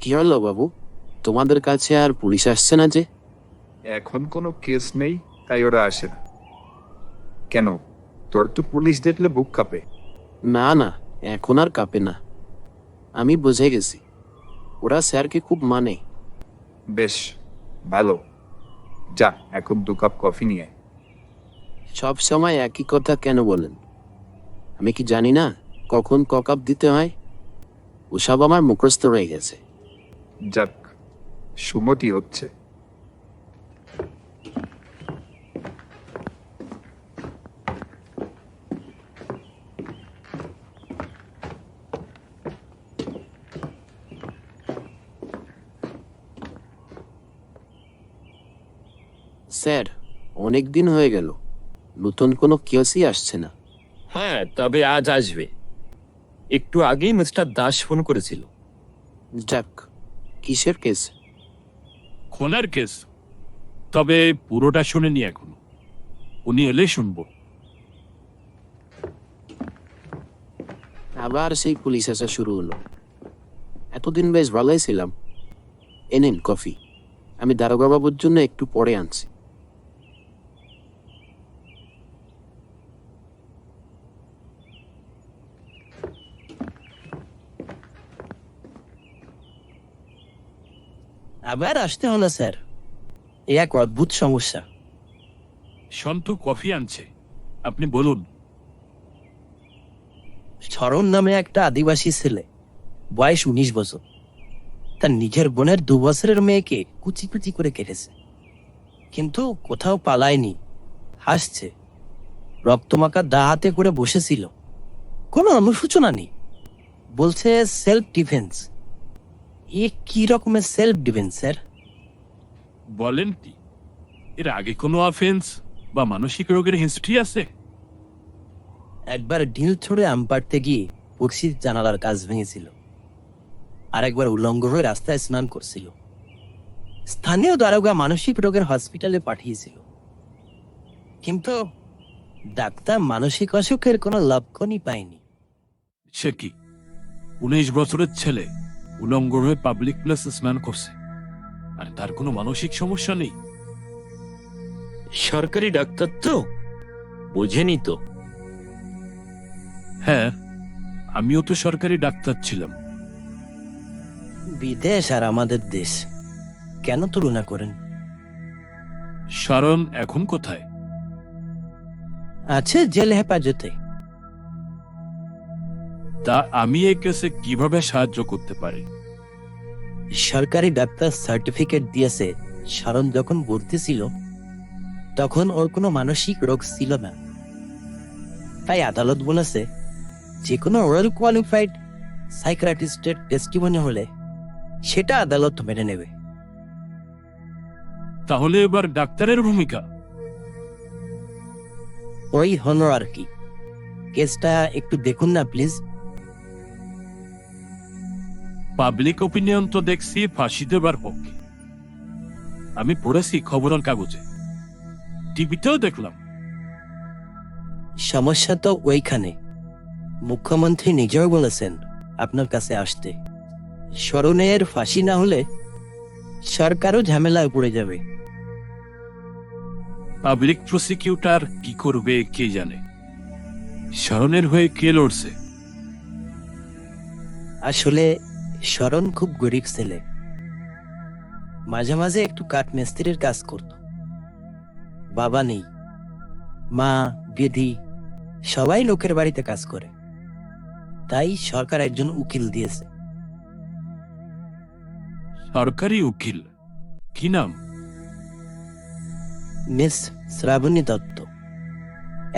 কি হলো বাবু, তোমাদের কাছে আর পুলিশ আসছে না যে? এখন কোনো কেস নেই, তাই ওরা আসে না। কেন, তোর তো পুলিশ দেখলে বুক কাঁপে। না না, এখন আর কাঁপে না। আমি বুঝে গেছি, ওরা স্যারকে খুব মানে। বেশ ভালো, যা এখন 2 কাপ কফি নিয়ে আয়। সব সময় একই কথা কেন বলেন? আমি কি জানি না কখন ককাপ দিতে হয়? ওসব আমার মুখস্থ রয়ে গেছে। যাক, সুমতি হচ্ছে। স্যার, অনেক দিন হয়ে গেল, নতুন কোনো কেসই আসছে না। হ্যাঁ, তবে আজ আসবে। একটু আগেই মিস্টার দাস ফোন করেছিল। যাক, কিসের কেস? খুনের কেস, তবে পুরোটা শুনেনি এখনো। উনি এলে শুনবো। আবার সেই পুলিশ আসা শুরু হলো। এতদিন বেশ ভালোই ছিলাম। এনেন কফি, আমি দারোগা বাবুর জন্য একটু পরে আনছি। আবার আসতে হলো স্যার, এ এক অদ্ভুত সমস্যা। সন্তু কফি আনছে, আপনি বলুন। শরণ নামে একটা আদিবাসী ছেলে, বয়স 19 বছর, তার নিজের বোনের 2 বছরের মেয়েকে কুচি কুচি করে কেটেছে। কিন্তু কোথাও পালায়নি, হাসছে, রক্তমাখা দা হাতে করে বসেছিল। কোনো অনুশোচনা নেই, বলছে সেলফ ডিফেন্স। এ কি রকমের সেলফ ডিফেন্স স্যার? বলেন কি, এর আগে কোনো অফেন্স বা মানসিক রোগের হিস্ট্রি আছে? একবার ঢিল ছড়ে আম পাড়তে গিয়ে পড়শির জানালার কাজ ভেঙেছিল, আর একবার উলঙ্গ হয়ে রাস্তায় স্নান করছিল। স্থানীয় দারোগা মানসিক রোগের হসপিটালে পাঠিয়েছিল, কিন্তু ডাক্তার মানসিক অসুখের কোনো লক্ষণই পায়নি। সে কি, 19 বছরের ছেলে উলঙ্গ হয়ে পাবলিক প্লেসে স্নান করছে, আর তার কোনো মানসিক সমস্যা নেই? সরকারি ডাক্তার তো, বোঝেনি তো। হ্যাঁ, আমিও তো সরকারি ডাক্তার ছিলাম। বিদেশ আর আমাদের দেশ কেন তুলনা করেন? শরণ এখন কোথায়? আছে জেল হেফাজতে। তা আমি এই কেসে কিভাবে সাহায্য করতে পারি? সরকারি ডাক্তার সার্টিফিকেট দিয়েছে শরণ যখন ভর্তি ছিল তখন ওর কোনো মানসিক রোগ ছিল না। তাই আদালত বলেছে যে কোনো ওয়েল কোয়ালিফাইড সাইকিয়াট্রিস্টের টেস্টিমনি হলে সেটা আদালত মেনে নেবে। তাহলে এবার ডাক্তারের ভূমিকা। ওই হলো আর কি। কেসটা একটু দেখুন না প্লিজ। পাবলিক ওপিনিয়ন তো দেখছি ফাঁসি দেবার পক্ষে। আমি পড়েছি খবরের কাগজে, টিভিতেও দেখলাম। সমস্যা তো ওইখানে, মুখ্যমন্ত্রী নিজেও বলেছেন আপনার কাছে আসতে। শরণের ফাঁসি না হলে সরকারও ঝামেলায় পড়ে যাবে। পাবলিক প্রসিকিউটর কি করবে কে জানে। শরণের হয়ে কে লড়ছে? আসলে শরণ খুব গরিব ছেলে, মাঝে মাঝে একটু কাঠ মিস্ত্রির কাজ করত। বাবা নেই, মা, দিদি সবাই লোকের বাড়িতে কাজ করে। তাই সরকার একজন উকিল দিয়েছে। সরকারি উকিল? কি নাম? মিস শ্রাবণী দত্ত,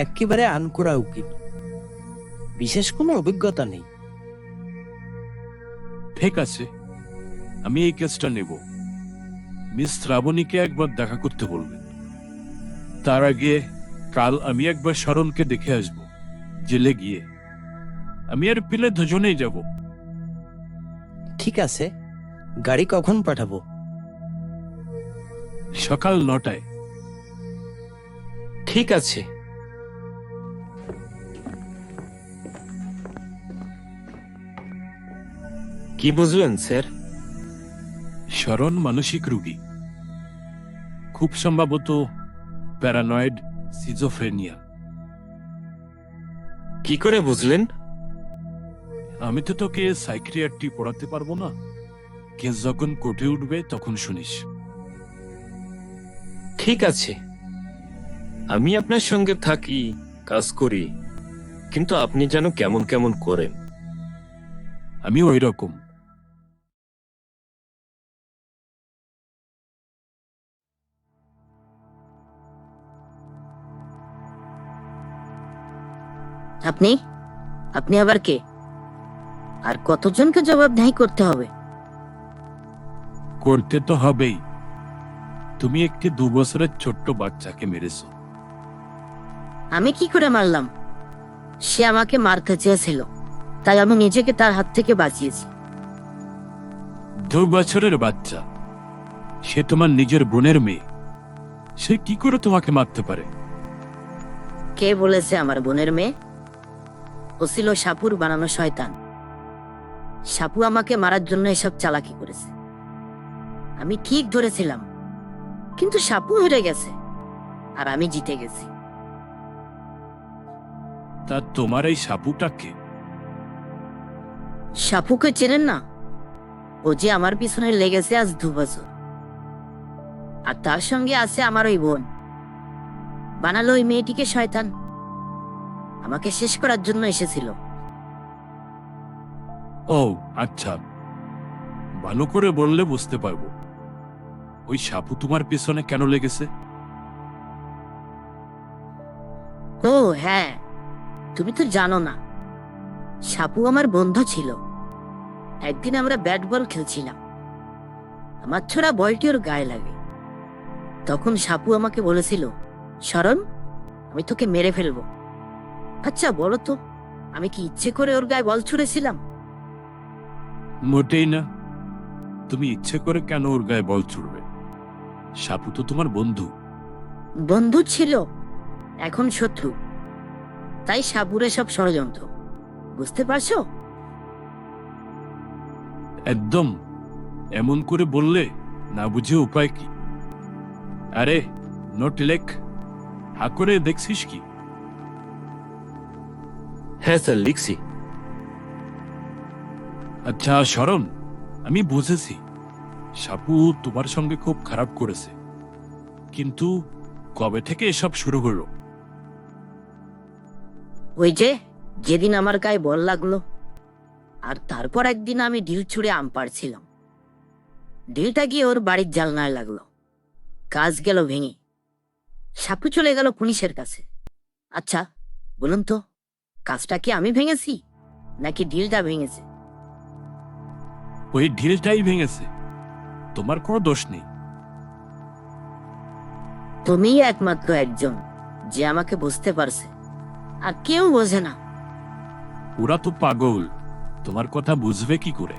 একেবারে আনকোড়া উকিল, বিশেষ কোনো অভিজ্ঞতা নেই। ঠিক আছে, আমি এই কেসটা নেব। মিস শ্রাবণীকে একবার দেখা করতে বলবেন। তার আগে কাল আমি একবার শরণকে দেখে আসব জেলে গিয়ে। আমি আর পিলে দুজনেই যাব। ঠিক আছে, গাড়ি কখন পাঠাবো? সকাল 9টায়। ঠিক আছে। কি বুঝলেন স্যার? শরণ মানসিক রোগী, খুব সম্ভবত প্যারানয়েড সিজোফ্রেনিয়া। কি করে বুঝলেন? আমি তো তোকে সাইকিয়াট্রি পড়াতে পারবো না। কেস যখন কোর্টে উঠবে তখন শুনিস। ঠিক আছে, আমি আপনার সঙ্গে থাকি, কাজ করি, কিন্তু আপনি যেন কেমন কেমন করেন। আমি ওই রকম। আপনি আপনি আবার কে? আর কতজনকে জবাবদিহি করতে হবে? করতে তো হবেই। তুমি একটি 2 বছরের ছোট্ট বাচ্চাকে মেরেছো। আমি কি করে মারলাম? সে আমাকে মারতে চেয়েছিল, তাই আমি নিজেকে তার হাত থেকে বাঁচিয়েছি। 2 বছরের বাচ্চা, সে তোমার নিজের বোনের মেয়ে। সে কি করে তোমাকে মারতে পারে? কে বলেছে আমার বোনের মেয়ে? ও ছিল সাপুর বানানো শয়তান। সাপু আমাকে মারার জন্য এসব চালাকি করেছে। আমি ঠিক ধরেছিলাম, কিন্তু সাপু হেরে গেছে আর আমি জিতে গেছি। তা তোমার এই সাপুটাকে? সাপুকে চেনেন না? ও যে আমার পিছনে লেগেছে আজ 2 বছর, আর তার সঙ্গে আছে আমার ওই বোন। বানালো ওই মেয়েটিকে শয়তান, আমাকে শেষ করার জন্য এসেছিল। ও আচ্ছা, ভালো করে বললে বুঝতে পারবো। ওই সাপু তোমার পেছনে কেন লেগেছে? ও হ্যাঁ, তুমি তো জানো না, সাপু আমার বন্ধু ছিল। একদিন আমরা ব্যাট বল খেলছিলাম, আমার ছোড়া বলটি ওর গায়ে লাগে। তখন সাপু আমাকে বলেছিল, শরণ, আমি তোকে মেরে ফেলবো। আচ্ছা বলো তো, আমি কি ইচ্ছে করে ওর গায়ে বল ছুঁড়েছিলাম? মোটেই না। তুমি ইচ্ছে করে কেন ওর গায়ে বল ছুড়বে? সাপু তো তোমার বন্ধু। বন্ধু ছিল, এখন শত্রু। তাই সাপুরে সব ষড়যন্ত্র, বুঝতে পারছো? একদম। এমন করে বললে না বুঝে উপায় কি? আরে নোট লেখ, হা করে দেখছিস কি? হ্যাঁ স্যার, লিখছি। আচ্ছা শরণ, আমি বুঝেছি সাপু তোমার সঙ্গে খুব খারাপ করেছে, কিন্তু কবে থেকে এসব শুরু হলো? ওই যে যেদিন আমার গায়ে বল লাগলো, আর তারপর একদিন আমি ঢিল ছুঁড়ে আম পাড়ছিলাম। ঢিলটা গিয়ে ওর বাড়ির জানলায় লাগলো, কাজ গেল ভেঙে। সাপু চলে গেল পুলিশের কাছে। আচ্ছা বলুন তো, কাজটা কি আমি ভেঙেছি নাকি ঢিলটা ভেঙেছে? ওই ঢিলটাই ভেঙেছে, তোমার কোনো দোষ নেই। তুমিই একমাত্র একজন যে আমাকে বুঝতে পারছে, আর কেউ বোঝে না। ওরা তো পাগল, তোমার কথা বুঝবে কি করে?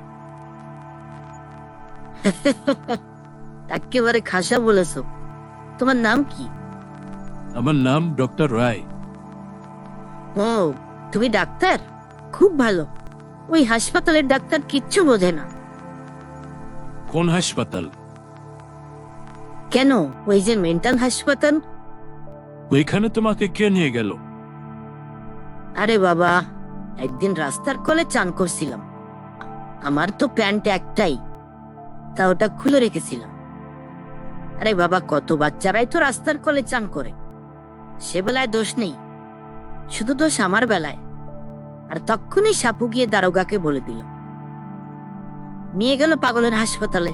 একেবারে খাসা বলেছো। তোমার নাম কি? আমার নাম ডক্টর রায়। ও, তুমি ডাক্তার? খুব ভালো। ওই হাসপাতালের ডাক্তার কিচ্ছু বোঝে না। কোন হাসপাতাল? কেন, ওই যে মেন্টাল হাসপাতাল। ওইখানে তোমাকে কে নিয়ে গেল? আরে বাবা, একদিন রাস্তার কোলে চান করছিলাম। আমার তো প্যান্ট একটাই, তা ওটা খুলে রেখেছিলাম। আরে বাবা, কত বাচ্চারাই তো রাস্তার কোলে চান করে। সে বেলায় দোষ নেই, শুধু দোষ আমার বেলায়। আর তখনই সাপু গিয়ে দারোগাকে বলে দিল, নিয়ে গেল পাগলের হাসপাতালে।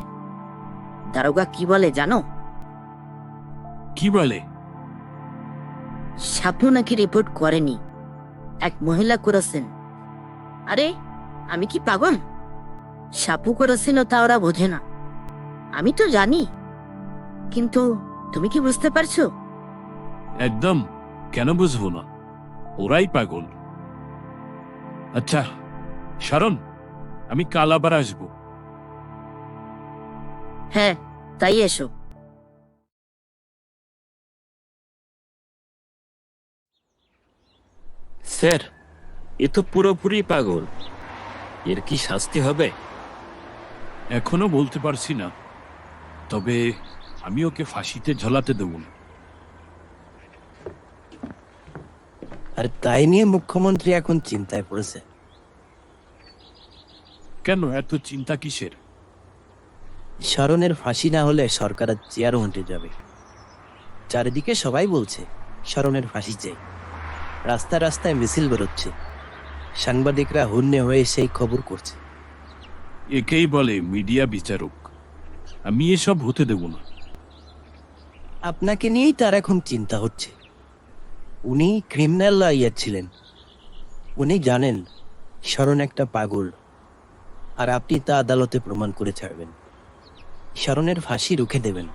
দারোগা কি বলে জানো? কি বলে? সাপু নাকি রিপোর্ট করেনি, এক মহিলা করেছেন। আরে আমি কি পাগল? সাপু করেছিল তা ওরা বোঝে না, আমি তো জানি। কিন্তু তুমি কি বুঝতে পারছো? একদম, কেন বুঝবো না? ওরাই পাগল। আচ্ছা শরণ, আমি কাল আবার আসবো। হ্যাঁ, তাই এসো। স্যার, এ তো পুরোপুরি পাগল। এর কি শাস্তি হবে? এখনো বলতে পারছি না, তবে আমি ওকে ফাঁসিতে ঝোলাতে দেব না। আর তাই নিয়ে মুখ্যমন্ত্রী এখন চিন্তায় পড়েছে। কেন এত চিন্তা কিসের? শরণের ফাঁসি না হলে সরকার আর চেয়ার উল্টে যাবে। চারিদিকে সবাই বলছে শরণের ফাঁসি চাই, রাস্তায় রাস্তায় মিছিল বেরোচ্ছে, সাংবাদিকরা হন্যে হয়ে সেই খবর করছে। একেই বলে মিডিয়া বিচারক। আমি এসব হতে দেব না। আপনাকে নিয়েই তার এখন চিন্তা হচ্ছে। উনি ক্রিমিনাল লয়ার ছিলেন, উনি জানেন শরণ একটা পাগল, আর আপনি তা আদালতে প্রমাণ করে ছাড়বেন, শরণের ফাঁসি রুখে দেবেন।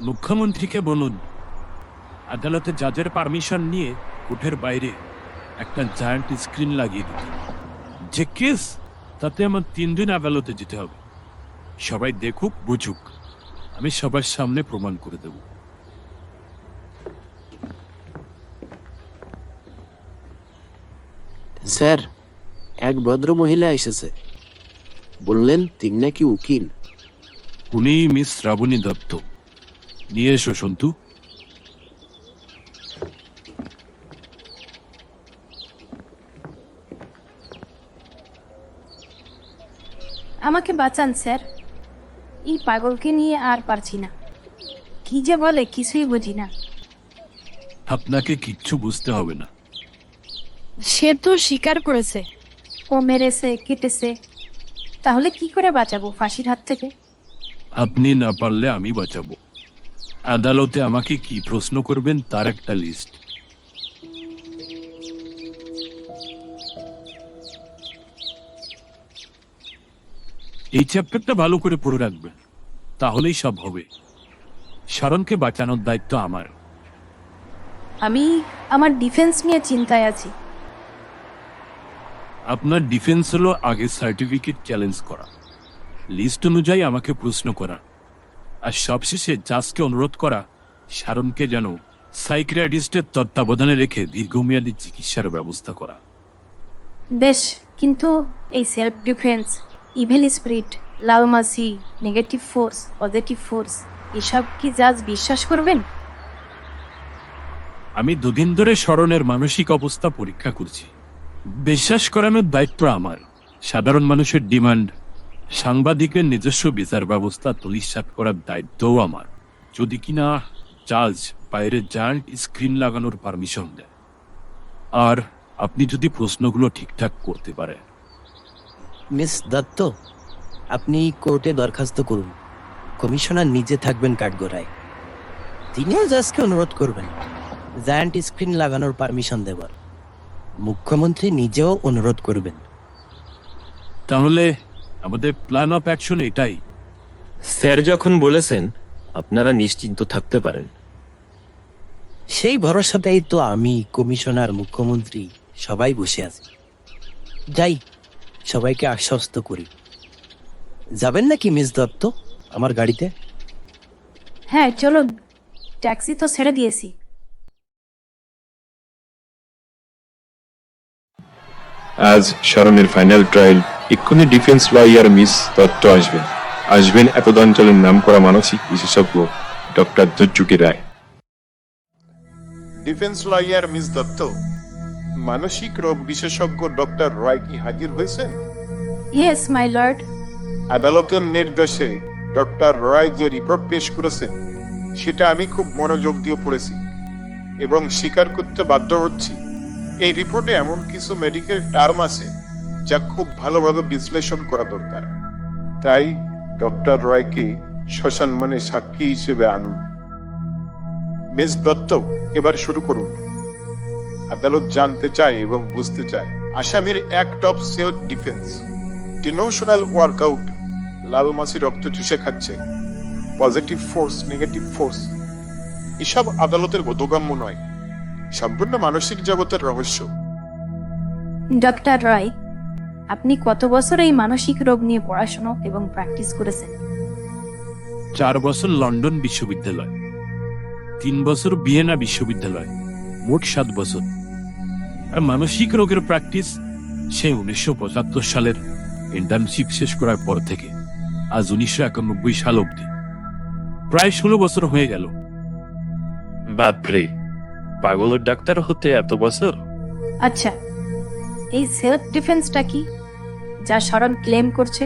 মুখ্যমন্ত্রীকে বলুন আদালতে জাজের পারমিশন নিয়ে কোর্টের বাইরে একটা জায়ান্ট স্ক্রিন লাগিয়ে দিতে। যে কেস, তাতে আমার 3 দিন আদালতে যেতে হবে। সবাই দেখুক বুঝুক, আমি সবার সামনে প্রমাণ করে দেব। স্যার, এক ভদ্র মহিলা এসেছে, বললেন তিনি নাকি উকিল। উনি মিস শ্রাবণী দত্ত। নিয়ে এসো সন্তু। আমাকে বাঁচান স্যার, এই পাগলকে নিয়ে আর পারছি না। কি যে বলে কিছুই বুঝি না। আপনাকে কিচ্ছু বুঝতে হবে না। সে তো স্বীকার করেছে ও মেরেছে, কেটেছে। তাহলে কি করে বাঁচাবো ফাঁসির হাত থেকে? আপনি না পারলে আমি বাঁচাবো। আদালতে আমাকে কি প্রশ্ন করবেন তার একটা লিস্ট। এই চ্যাপ্টারটা ভালো করে পড়ে রাখবেন, তাহলেই সব হবে। শরণকে বাঁচানোর দায়িত্ব আমার। আমি আমার ডিফেন্স নিয়ে চিন্তায় আছি। আপনার ডিফেন্স হলো আগে সার্টিফিকেট চ্যালেঞ্জ করা, লিস্ট অনুযায়ী আমাকে প্রশ্ন করা, আর সবশেষে জাজকে অনুরোধ করা শারণকে যেন সাইকিয়াট্রিস্টের তত্ত্বাবধানে রেখে দীর্ঘমেয়াদী চিকিৎসার ব্যবস্থা করা। বেশ, কিন্তু এই সেলফ ডিফেন্স, ইভিল স্পিরিট, লাল মাসি, নেগেটিভ ফোর্স, পজিটিভ ফোর্স, এসব কি জাজ বিশ্বাস করবেন? আমি 2 দিন ধরে শরণের মানসিক অবস্থা পরীক্ষা করছি। বিশ্বাস করানোর দায়িত্ব আমার। সাধারণ মানুষের ডিমান্ড, সাংবাদিকের নিজস্ব বিচার ব্যবস্থা তলিশাত করার দায়িত্বও আমার। যদি কিনা জাজ বাইরে জায়ান্ট স্ক্রিন লাগানোর পারমিশন দেয়, আর আপনি যদি প্রশ্নগুলো ঠিকঠাক করতে পারেন। মিস দত্ত, আপনি কোর্টে দরখাস্ত করুন, কমিশনার নিজে থাকবেন কাঠগড়ায়। তিনিও জাজকে অনুরোধ করবেন জায়ান্ট স্ক্রিন লাগানোর পারমিশন দেবার। মুখ্যমন্ত্রী নিজেও অনুরোধ করবেন। তাহলে আমাদের প্ল্যান অফ অ্যাকশন এটাই। স্যার যখন বলেছেন আপনারা নিশ্চিন্ত থাকতে পারেন। সেই ভরসাতেই তো আমি, কমিশনার, মুখ্যমন্ত্রী সবাই বসে আছি। যাই, সবাইকে আশ্বস্ত করি। যাবেন নাকি মিস দত্ত আমার গাড়িতে? হ্যাঁ চলুন, ট্যাক্সি তো ছেড়ে দিয়েছি। আজ শরণের ফাইনাল ট্রায়াল। এক্ষুনি ডিফেন্স লয়ার মিস দত্ত আসবেন এতদাঞ্চলের নাম করা মানসিক বিশেষজ্ঞ ডক্টর ধৈর্যুকি রায়। ডিফেন্স লয়ার মিস দত্ত, মানসিক রোগ বিশেষজ্ঞ ডক্টর রয় কি হাজির হয়েছেন? Yes my lord. আদালতের নির্দেশে ডক্টর রয় যে রিপোর্ট পেশ করেছেন সেটা আমি খুব মনোযোগ দিয়ে পড়েছি এবং স্বীকার করতে বাধ্য হচ্ছি, এই রিপোর্টে এমন কিছু মেডিকেল টার্ম আছে যা খুব ভালোভাবে বিশ্লেষণ করা দরকার। তাই ডক্টর রয়কে শ্মশান মানে সাক্ষী হিসেবে আনুন। মিস দত্ত, এবার শুরু করুন। আদালত জানতে চায় এবং বুঝতে চায় আসামির অ্যাক্ট অফ সেলফ ডিফেন্স, ডিনোশনাল ওয়ার্কআউট, লাল মাসি রক্ত চুষে খাচ্ছে, পজিটিভ ফোর্স, নেগেটিভ ফোর্স, এসব আদালতের বোধগম্য নয়, সম্পূর্ণ মানসিক জগতের রহস্য। ডক্টর রয়, আপনি কত বছর এই মানসিক রোগ নিয়ে পড়াশোনা এবং প্র্যাকটিস করেছেন? 4 বছর লন্ডন বিশ্ববিদ্যালয়, 3 বছর ভিয়েনা বিশ্ববিদ্যালয়, মোট 7 বছর। আর মানসিক রোগের প্র্যাকটিস সেই 1975 সালের ইন্টার্নশিপ শেষ করার পর থেকে আজ 1991 সাল অব্দি। প্রায় 16 বছর হয়ে গেল। বাপরে, পাগলের ডাক্তার হতে এত বছর? আচ্ছা, এই সেলফ ডিফেন্সটা কি যা শরণ ক্লেম করছে?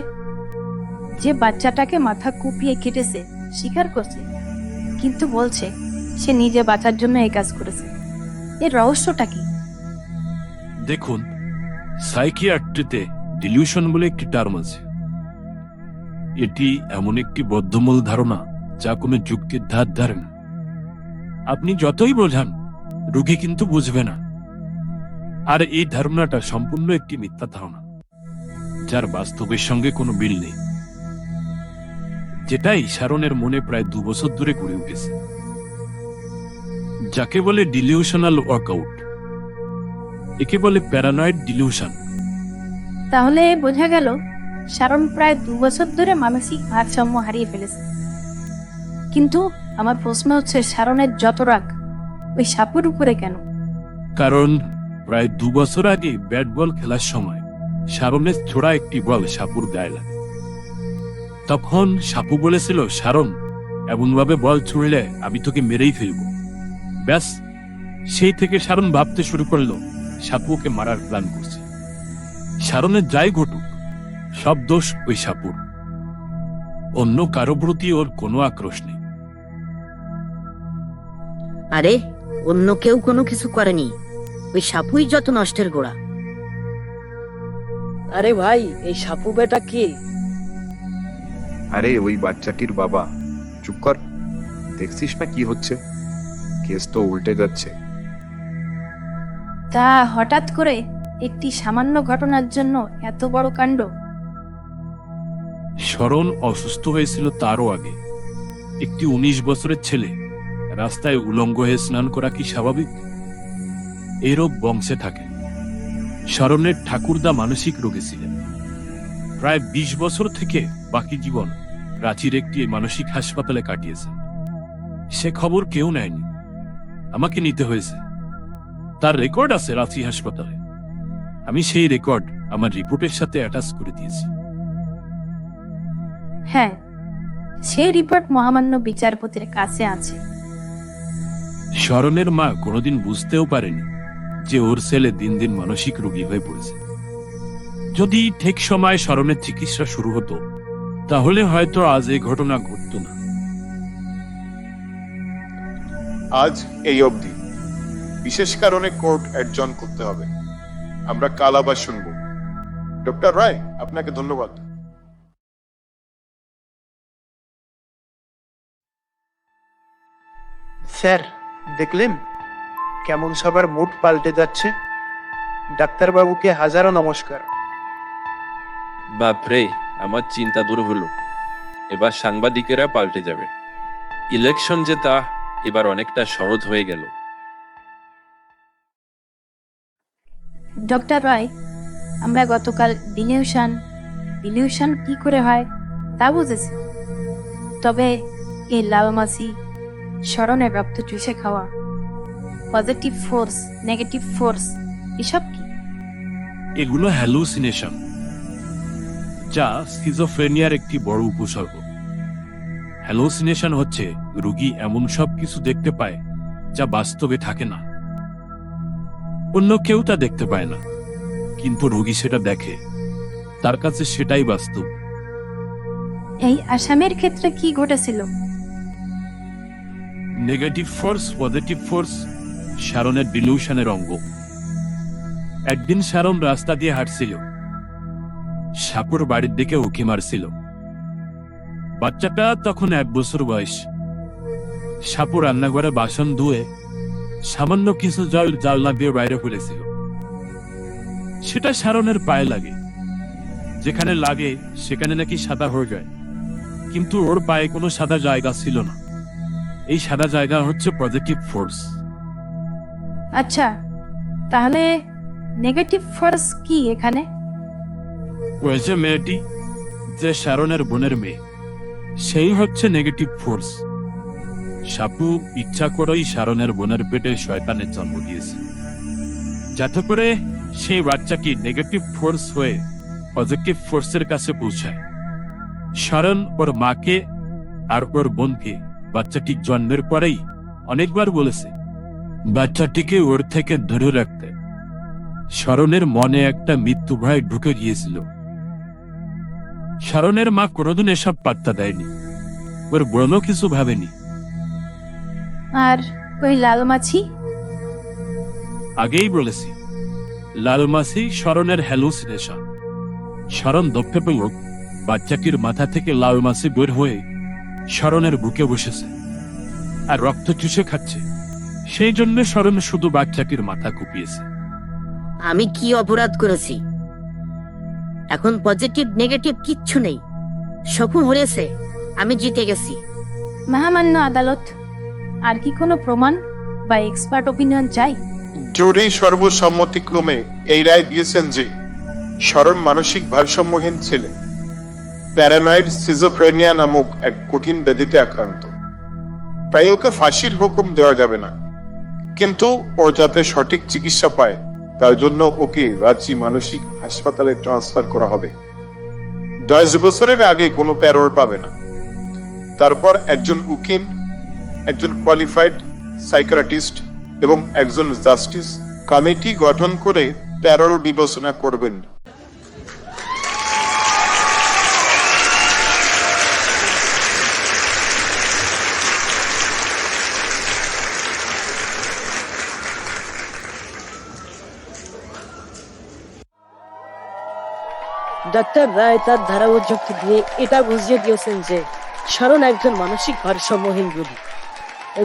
যে বাচ্চাটাকে মাথা কুপিয়ে কেটেছে স্বীকার করছে, কিন্তু বলছে সে নিজে বাঁচার জন্য এই কাজ করেছে। এর রহস্যটা কি? দেখুন, সাইকিয়াট্রিতে ডিলিউশন বলে একটি টার্ম আছে। এটি এমন একটি বদ্ধমূল ধারণা যা কোনো যুক্তির ধার ধারে না। আপনি যতই বোঝান, রোগী কিন্তু বুঝবে না। আর এই ধারণাটা সম্পূর্ণ একটি মিথ্যা ধারণা, যার বাস্তবের সঙ্গে কোনো মিল নেই, যেটাই শারনের মনে প্রায় 2 বছর ধরে গড়ে উঠেছে, যাকে বলে ডিলিউশনাল ওয়ার্কআউট। একে বলে প্যারানয়েড ডিলিউশন। তাহলে বোঝা গেল শারণ প্রায় 2 বছর ধরে মানসিক ভারসাম্য হারিয়ে ফেলেছে। কিন্তু আমার প্রশ্ন হচ্ছে, শারণের যত রাগ ওই সাপুর উপরে কেন? কারণ প্রায় 2 বছর আগে ব্যাট বল খেলার সময় শারনের ছোড়া একটি বল সাপুর গায়ে লাগে। তখন সাপু বলেছিল, শারন, এমনভাবে বল ছুঁড়লে আমি তোকে মেরেই ফেলব। ব্যাস, সেই থেকে শারন ভাবতে শুরু করলো সাপু ওকে মারার প্ল্যান করছে। শারনের যাই ঘটুক, সব দোষ ওই সাপুর, অন্য কারো প্রতি ওর কোনো আক্রোশ নেই। আরে, অন্য কেউ কোনো কিছু করেনি, ওই সাপুই যত নষ্টের গোড়া। আরে ভাই, এই সাপু বেটা কে? আরে ওই বাচ্চাটির বাবা। চুপ কর, দেখছিস না কি হচ্ছে? কেস তো উল্টে যাচ্ছে। তা হঠাৎ করে একটি সামান্য ঘটনার জন্য এত বড় কাণ্ড? শরণ অসুস্থ হয়েছিল তারও আগে। একটি 19 বছরের ছেলে রাস্তায় উলঙ্গ হয়ে স্নান করা কি স্বাভাবিক? এই রোগ বংশে থাকে। শরণের ঠাকুরদা মানসিক রোগে ছিলেন। প্রায় 20 বছর থেকে বাকি জীবন রাঁচির একটি মানসিক হাসপাতালে কাটিয়েছেন। সে খবর কেউ নেয়নি, আমাকে নিতে হয়েছে। তার রেকর্ড আছে রাঁচি হাসপাতালে। আমি সেই রেকর্ড আমার রিপোর্টের সাথে অ্যাটাচ করে দিয়েছি। হ্যাঁ, সেই রিপোর্ট মহামান্য বিচারপতির কাছে আছে। শরণের মা কোনোদিন বুঝতেও পারেনি যে ওর ছেলে দিন দিন মানসিক রোগী হয়ে পড়েছে। যদি ঠিক সময় শরণের চিকিৎসা শুরু হতো, তাহলে হয়তো আজ এই ঘটনা ঘটতো না। আজ এই অবধি। বিশেষ কারণে কোর্ট অ্যাডজন করতে হবে। আমরা কাল আবার শুনবো। ডক্টর রায়, আপনাকে ধন্যবাদ। স্যার, দেখলেন কেমন সবার মুড পাল্টে যাচ্ছে? ডাক্তারবাবুকে হাজারো নমস্কার। বাপরে, আমার চিন্তা দূর হলো। এবার সাংবাদিকেরা পাল্টে যাবে। ইলেকশন জেতা এবার অনেকটা সহজ হয়ে গেল। ডক্টর রায়, আমরা গতকাল ডিলিউশন কি করে হয় তা বুঝেছি, তবে এই লাল মাসি, শরণের রক্ত চুষে খাওয়া, পজিটিভ ফোর্স, নেগেটিভ ফোর্স, এসব কি? এগুলো হ্যালুসিনেশন, যা স্কিজোফ্রেনিয়ার একটি বড় উপসর্গ। হ্যালুসিনেশন হচ্ছে রোগী এমন সব কিছু দেখতে পায় যা বাস্তবে থাকে না। অন্য কেউ তা দেখতে পায় না, কিন্তু রোগী সেটা দেখে। তার কাছে সেটাই বাস্তব। এই আসামের ক্ষেত্রে কি ঘটেছিল? নেগেটিভ ফোর্স, পজিটিভ ফোর্স শারনের ডিলিউশনের অঙ্গ। একদিন শারন রাস্তা দিয়ে হাঁটছিল, সাপুর বাড়ির দিকে উঁকি মারছিল। বাচ্চাটা তখন 1 বছর বয়স। সাপু রান্নাঘরে বাসন ধুয়ে সামান্য কিছু জল জানলা দিয়ে বাইরে ফেলেছিল। সেটা শারনের পায়ে লাগে। যেখানে লাগে সেখানে নাকি সাদা হয়ে যায়, কিন্তু ওর পায়ে কোনো সাদা জায়গা ছিল না। এই সাদা জায়গা হচ্ছে পজিটিভ ফোর্স। আচ্ছা, তাহলে নেগেটিভ ফোর্স কি এখানে? ওই যে মেয়েটি, যে শারনের বোনের মেয়ে, সেই হচ্ছে নেগেটিভ ফোর্স। সাপু ইচ্ছা করেই শারনের বোনের পেটে শয়তানের জন্ম দিয়েছে, যাতে করে সেই বাচ্চাকে নেগেটিভ ফোর্স হয়ে পজিটিভ ফোর্সের কাছে পৌঁছায়। শারন ওর মাকে আর ওর বোনকে বাচ্চাটি জন্মের পরেই অনেকবার বলেছে বাচ্চাটিকে ওর থেকে দূরে রাখতে। শরণের মনে একটা মৃত্যু ভয় ঢুকে গিয়েছিল। শরণের মা কোনোদিন এসব পাত্তা দেয়নি, ওর বড় কিছু ভাবেনি। আর ওই লাল মাছি? আগেই বলেছি, লাল মাছি শরণের হ্যালুসিনেশন। শরণ দপ্পে পেল বাচ্চাটির মাথা থেকে লাল মাছি বের হয়ে শরণের বুকে বসেছে আর রক্ত চুষে খাচ্ছে। সেই জন্য শরণ শুধু বাচ্চাটির মাথা কুপিয়েছে। আমি কি অপরাধ করেছি? এখন পজিটিভ নেগেটিভ কিচ্ছু নেই, সকু হয়েছে, আমি জিতে গেছি। মহামান্য আদালত, আর কি কোনো প্রমাণ বা এক্সপার্ট ওপিনিয়ন চাই? জুরি সর্বসম্মতিক্রমে এই রায় দিয়েছেন যে শরণ মানসিক ভারসাম্যহীন ছিলেন, প্যারানয়েড সিজোফ্রেনিয়া নামক এক কঠিন ব্যাধিতে আক্রান্ত। তাই ওকে ফাঁসির হুকুম দেওয়া যাবে না, কিন্তু ও যাতে সঠিক চিকিৎসা পায় তার জন্য ওকে রাঁচি মানসিক হাসপাতালে ট্রান্সফার করা হবে। 10 বছরের আগে কোনো প্যারোল পাবে না। তারপর একজন উকিল, একজন কোয়ালিফাইড সাইকিয়াট্রিস্ট এবং একজন জাস্টিস কমিটি গঠন করে প্যারোল বিবেচনা করবেন। ডাক্তার রায় তার ধারাবাহিক যুক্তি দিয়ে এটা বুঝিয়ে দিয়েছেন যে শরণ একজন মানসিক ভারসাম্যহীন রোগী।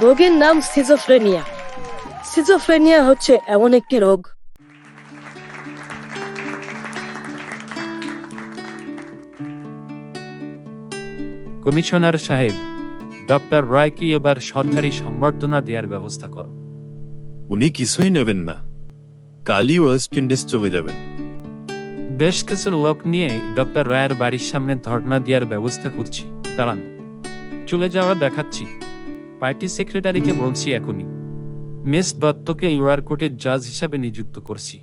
রোগের নাম সিজোফ্রেনিয়া। সিজোফ্রেনিয়া হচ্ছে এমন একটি রোগ কমিশনার সাহেব, ডক্টর রায়কে এবার সরকারি সম্বর্ধনা দেওয়ার ব্যবস্থা করো। উনি কিছুই নেবেন না, কালই ওয়েস্ট ইন্ডিজ চলে যাবেন। বেশ কিছু লোক নিয়ে ডক্টর রায়ের বাড়ির সামনে ধর্ণা দেওয়ার ব্যবস্থা করছি, দাঁড়ান। চলে যাওয়া দেখাচ্ছি। পার্টি সেক্রেটারিকে বলছি এখনই। মিস দত্তকে ইউআর কোর্টের জাজ হিসাবে নিযুক্ত করছি।